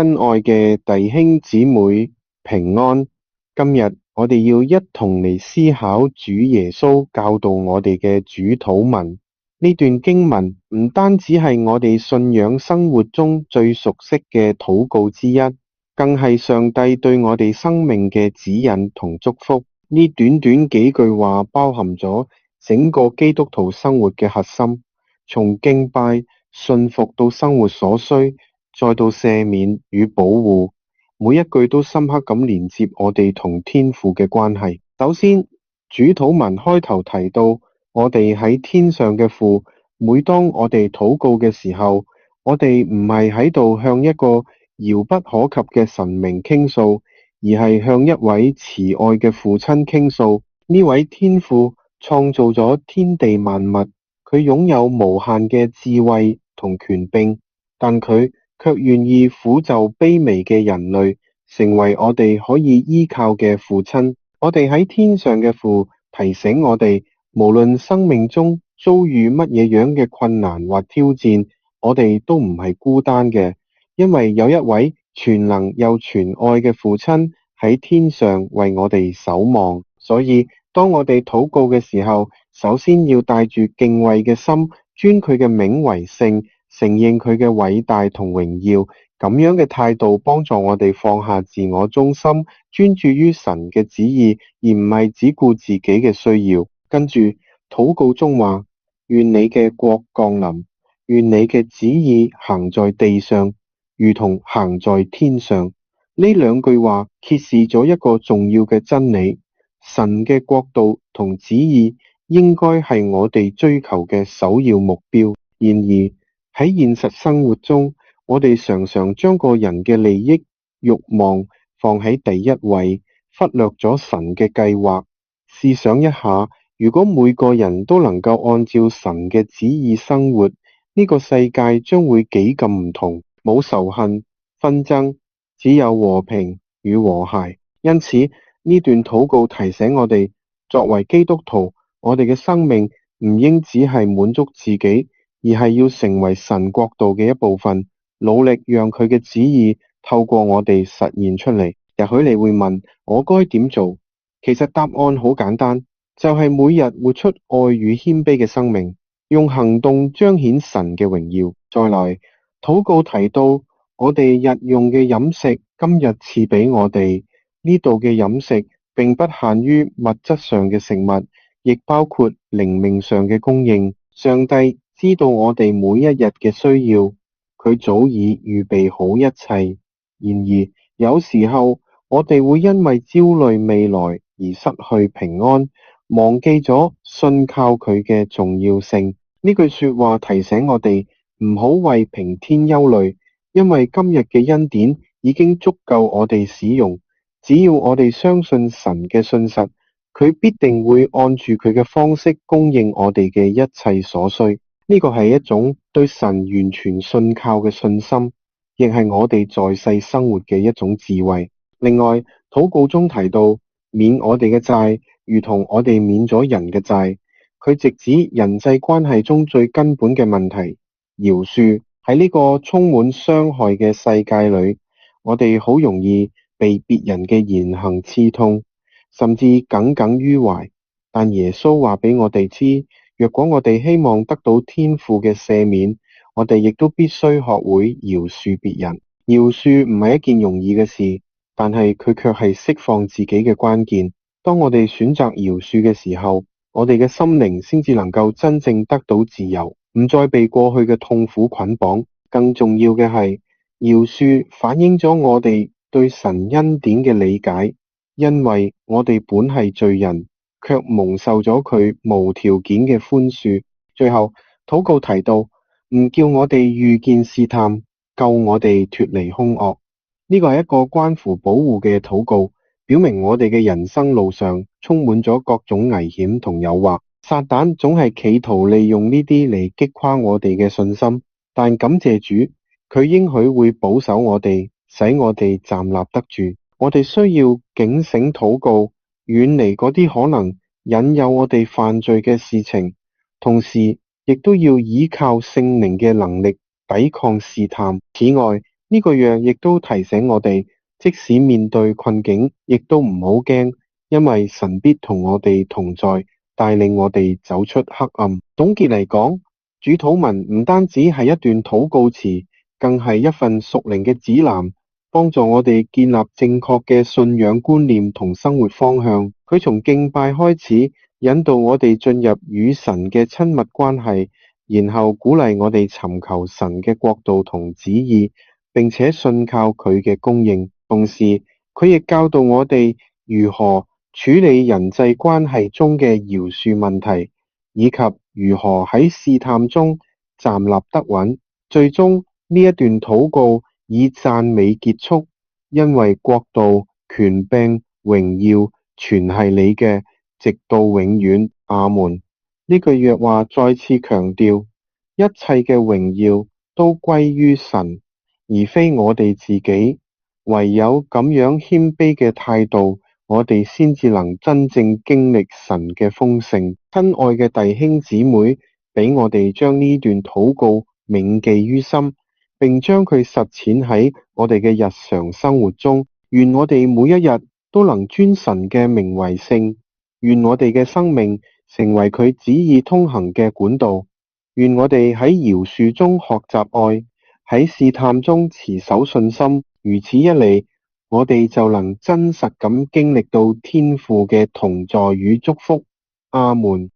親愛嘅弟兄姊妹平安，今日我哋要一同嚟思考主耶穌教導我哋嘅主禱文。呢段經文唔單止係我哋信仰生活中最熟悉嘅禱告之一，更係上帝對我哋生命嘅指引同祝福。呢短短幾句話包含咗整個基督徒生活嘅核心，從敬拜、信服到生活所需，再到赦免與保護，每一句都深刻咁連接我哋同天父嘅關係。首先，主禱文開頭提到我哋喺天上嘅父，每當我哋禱告嘅時候，我哋唔係喺度向一個遙不可及嘅神明傾訴，而係向一位慈愛嘅父親傾訴。呢位天父創造咗天地萬物，佢擁有無限嘅智慧同權柄，但佢卻願意俯就卑微嘅人類，成為我哋可以依靠嘅父親。我哋喺天上嘅父提醒我哋，無論生命中遭遇乜嘢樣嘅困難或挑戰，我哋都唔係孤單嘅，因為有一位全能又全愛嘅父親喺天上為我哋守望。所以當我哋禱告嘅時候，首先要帶住敬畏嘅心，尊佢嘅名為聖，承認佢嘅偉大同榮耀。咁樣嘅態度幫助我哋放下自我中心，專注於神嘅旨意，而唔係只顧自己嘅需要。跟住禱告中話，願你嘅國降臨，願你嘅旨意行在地上，如同行在天上。呢兩句話揭示咗一個重要嘅真理，神嘅國度同旨意應該係我哋追求嘅首要目標。然而喺現實生活中，我哋常常將個人嘅利益、慾望放喺第一位，忽略咗神嘅計劃。試想一下，如果每個人都能夠按照神嘅旨意生活，呢個世界將會幾咁唔同，冇仇恨、紛爭，只有和平與和諧。因此，呢段禱告提醒我哋，作為基督徒，我哋嘅生命唔應只係滿足自己，而係要成為神國度嘅一部分，努力讓佢嘅旨意透過我哋實現出嚟。也許你會問，我該點做？其實答案好簡單，就係每日活出愛與謙卑嘅生命，用行動彰顯神嘅榮耀。再來，禱告提到我哋日用嘅飲食，今日賜俾我哋。呢度嘅飲食並不限於物質上嘅食物，亦包括靈命上嘅供應。上帝知道我哋每一日嘅需要，佢早已預備好一切。然而，有時候我哋會因為焦慮未來而失去平安，忘記咗信靠佢嘅重要性。呢句說話提醒我哋唔好為明天憂慮，因為今日嘅恩典已經足夠我哋使用。只要我哋相信神嘅信實，佢必定會按住佢嘅方式供應我哋嘅一切所需。呢個係一種對神完全信靠嘅信心，亦係我哋在世生活嘅一種智慧。另外，禱告中提到免我哋嘅債，如同我哋免咗人嘅債。佢直指人際關係中最根本嘅問題，饒恕。喺呢個充滿傷害嘅世界裏，我哋好容易被別人嘅言行刺痛，甚至耿耿於懷。但耶穌話俾我哋知，若果我哋希望得到天父嘅赦免，我哋亦都必須學會饒恕別人。饒恕唔係一件容易嘅事，但係佢卻係釋放自己嘅關鍵。當我哋選擇饒恕嘅時候，我哋嘅心靈先至能夠真正得到自由，唔再被過去嘅痛苦捆綁。更重要嘅係，饒恕反映咗我哋對神恩典嘅理解，因為我哋本係罪人，卻蒙受咗佢無條件嘅寬恕。最後，禱告提到，唔叫我哋遇見試探，救我哋脫離兇惡。呢個係一個關乎保護嘅禱告，表明我哋嘅人生路上充滿咗各種危險同誘惑。撒旦總係企圖利用呢啲嚟擊垮我哋嘅信心，但感謝主，佢應許會保守我哋，使我哋站立得住。我哋需要警醒禱告，遠離嗰啲可能引誘我哋犯罪嘅事情，同時亦都要依靠聖靈嘅能力抵抗試探。此外，呢個約亦都提醒我哋，即使面對困境，亦都唔好驚，因為神必同我哋同在，帶領我哋走出黑暗。總結嚟講，主禱文唔單止係一段禱告詞，更係一份屬靈嘅指南，幫助我哋建立正確嘅信仰觀念同生活方向。佢從敬拜開始，引導我哋進入與神嘅親密關係，然後鼓勵我哋尋求神嘅國度同旨意，並且信靠佢嘅供應。同時，佢亦教導我哋如何處理人際關係中嘅饒恕問題，以及如何喺試探中站立得穩。最終，呢一段禱告以讚美結束，因為國度、權柄、榮耀全係你嘅，直到永遠。阿門。呢句約話再次強調，一切嘅榮耀都歸於神，而非我哋自己。唯有咁樣謙卑嘅態度，我哋先至能真正經歷神嘅豐盛。親愛嘅弟兄姊妹，俾我哋將呢段禱告銘記於心，並將佢實踐喺我哋嘅日常生活中。願我哋每一日都能尊神嘅名為聖，願我哋嘅生命成為佢旨意通行嘅管道。願我哋喺饒恕中學習愛，喺試探中持守信心。如此一嚟，我哋就能真實咁經歷到天父嘅同在與祝福。阿門。